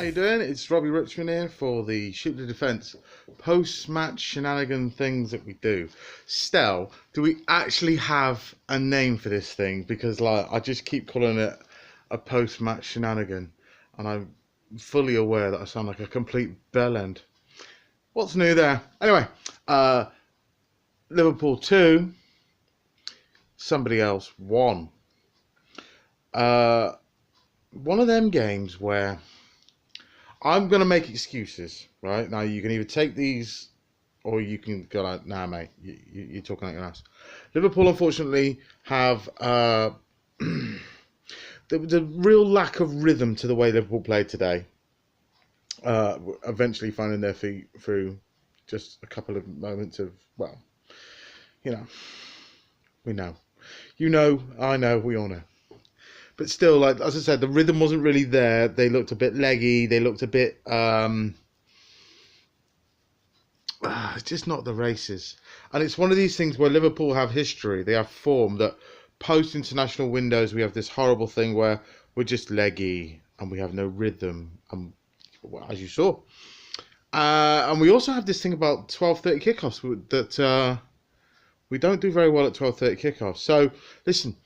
you doing? It's Robbie Richmond here for the Shoot to Defence post-match shenanigan things that we do. Stell, do we actually have a name for this thing? Because I just keep calling it a post-match shenanigan, and I'm fully aware that I sound like a complete bellend. What's new there? Anyway, Liverpool 2, somebody else 1. One of them games where I'm going to make excuses, right? Now, you can either take these or you can go like, nah, mate, you're talking like an ass. Liverpool, unfortunately, have the real lack of rhythm to the way Liverpool played today. Eventually finding their feet through just a couple of moments of, well, we know. You know, I know, we all know. But still, like as I said, the rhythm wasn't really there. They looked a bit leggy. They looked a bit just not the races. And it's one of these things where Liverpool have history. They have form that post-international windows, we have this horrible thing where we're just leggy and we have no rhythm. And as you saw. And we also have this thing about 12:30 kickoffs that we don't do very well at 12:30 kickoffs. So, listen.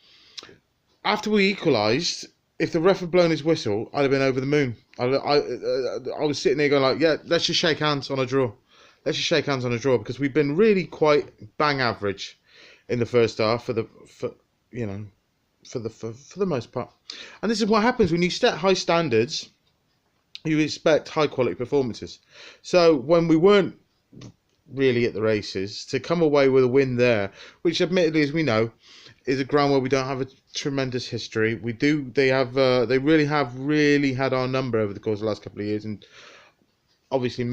After we equalised, if the ref had blown his whistle, I'd have been over the moon. I was sitting there going like, yeah, let's just shake hands on a draw. Let's just shake hands on a draw because we've been really quite bang average in the first half for the most part. And this is what happens when you set high standards. You expect high quality performances. So when we weren't really at the races, to come away with a win there, which admittedly, as we know, is a ground where we don't have a tremendous history. They really have had our number over the course of the last couple of years, and obviously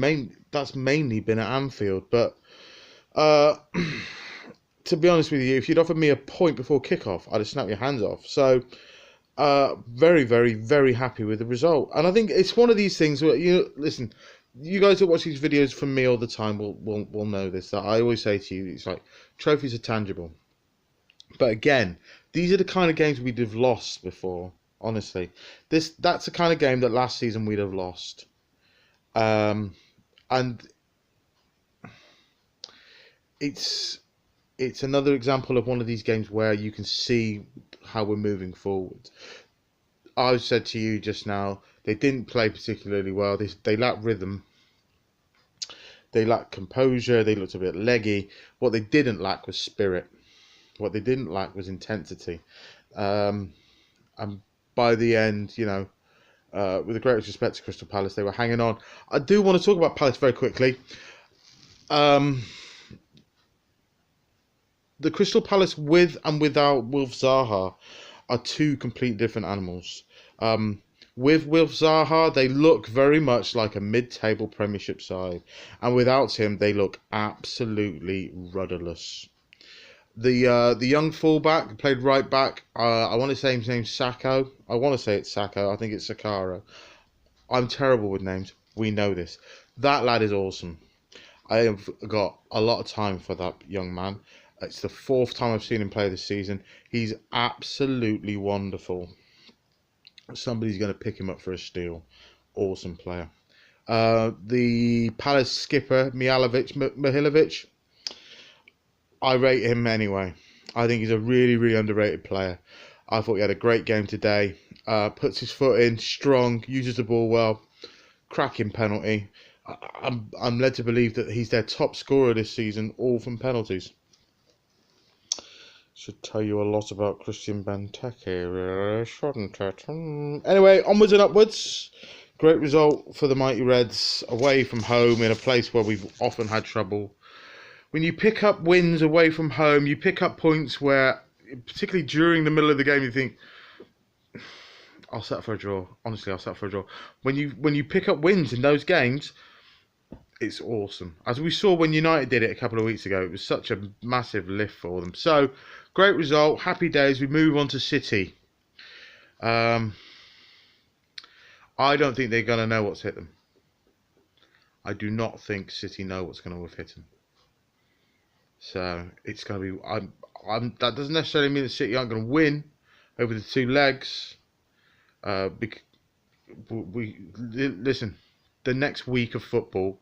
that's mainly been at Anfield. But to be honest with you, if you'd offered me a point before kickoff, I'd have snapped your hands off. So very, very, very happy with the result. And I think it's one of these things where, listen, you guys that watch these videos from me all the time will know this, that I always say to you, it's like trophies are tangible. But again, these are the kind of games we'd have lost before, honestly. That's the kind of game that last season we'd have lost. And it's another example of one of these games where you can see how we're moving forward. I said to you just now, they didn't play particularly well. They lacked rhythm. They lacked composure. They looked a bit leggy. What they didn't lack was spirit. What they didn't lack was intensity. And by the end, with the greatest respect to Crystal Palace, they were hanging on. I do want to talk about Palace very quickly. The Crystal Palace with and without Wilf Zaha are two completely different animals. With Wilf Zaha, they look very much like a mid-table Premiership side. And without him, they look absolutely rudderless. The young fullback played right back. I want to say his name's Sacco. I want to say it's Sacco. I think it's Sakaro. I'm terrible with names. We know this. That lad is awesome. I have got a lot of time for that young man. It's the 4th time I've seen him play this season. He's absolutely wonderful. Somebody's going to pick him up for a steal. Awesome player. The Palace skipper, Mihailovic, I rate him anyway. I think he's a really, really underrated player. I thought he had a great game today. Puts his foot in, strong, uses the ball well. Cracking penalty. I'm led to believe that he's their top scorer this season, all from penalties. Should tell you a lot about Christian Benteke, shouldn't it? Anyway, onwards and upwards. Great result for the Mighty Reds away from home in a place where we've often had trouble. When you pick up wins away from home, you pick up points where, particularly during the middle of the game, you think, I'll settle for a draw. Honestly, I'll settle for a draw. When you pick up wins in those games, it's awesome. As we saw when United did it a couple of weeks ago, it was such a massive lift for them. So, great result. Happy days. We move on to City. I don't think they're going to know what's hit them. I do not think City know what's going to have hit them. So it's going to be. That doesn't necessarily mean that City aren't going to win over the two legs. listen. The next week of football,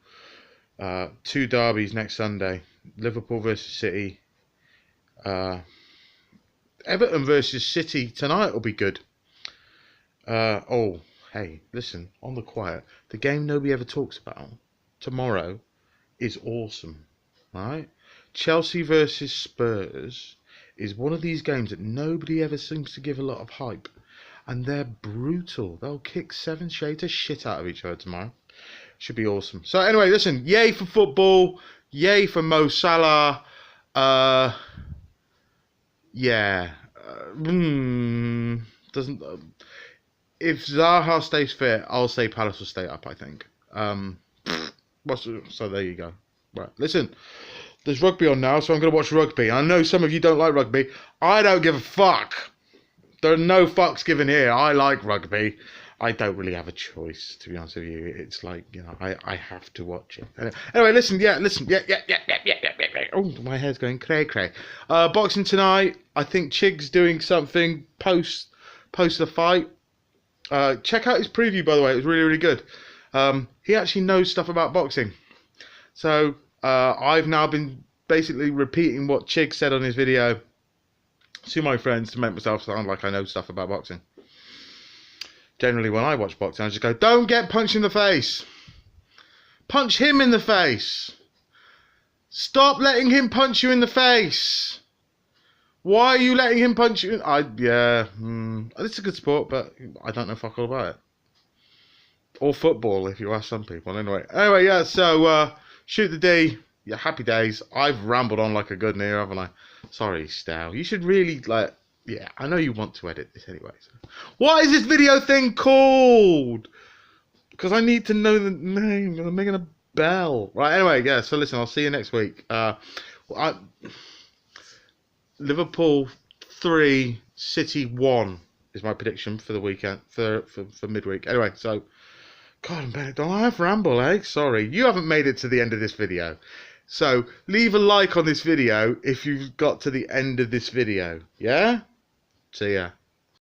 2 derbies next Sunday: Liverpool versus City. Everton versus City tonight will be good. Oh, hey, listen, on the quiet, the game nobody ever talks about tomorrow is awesome, right? Chelsea versus Spurs is one of these games that nobody ever seems to give a lot of hype, and they're brutal. They'll kick 7 shades of shit out of each other tomorrow. Should be awesome. So anyway, listen, yay for football, yay for Mo Salah. Yeah, doesn't. If Zaha stays fit, I'll say Palace will stay up, I think. So there you go. Right, listen, there's rugby on now, so I'm going to watch rugby. I know some of you don't like rugby. I don't give a fuck. There are no fucks given here. I like rugby. I don't really have a choice, to be honest with you. It's like, you know, I have to watch it. Anyway, listen. Oh, my hair's going cray. Boxing tonight. I think Chig's doing something post the fight. Check out his preview, by the way. It was really, really good. He actually knows stuff about boxing. So I've now been basically repeating what Chig said on his video to my friends to make myself sound like I know stuff about boxing. Generally, when I watch boxing, I just go, don't get punched in the face. Punch him in the face. Stop letting him punch you in the face. Why are you letting him punch you? It's a good sport, but I don't know fuck all about it. Or football, if you ask some people. Anyway, yeah, so shoot the D. Yeah, happy days. I've rambled on like a good near, haven't I? Sorry, Stow. You should really, yeah, I know you want to edit this anyway. So. What is this video thing called? Because I need to know the name. I'm making a bell. Right, anyway, yeah, so listen, I'll see you next week. Liverpool 3, City 1 is my prediction for the weekend, for midweek. Anyway, so, God, don't I have ramble, eh? Sorry, you haven't made it to the end of this video. So, leave a like on this video if you've got to the end of this video, yeah? See ya.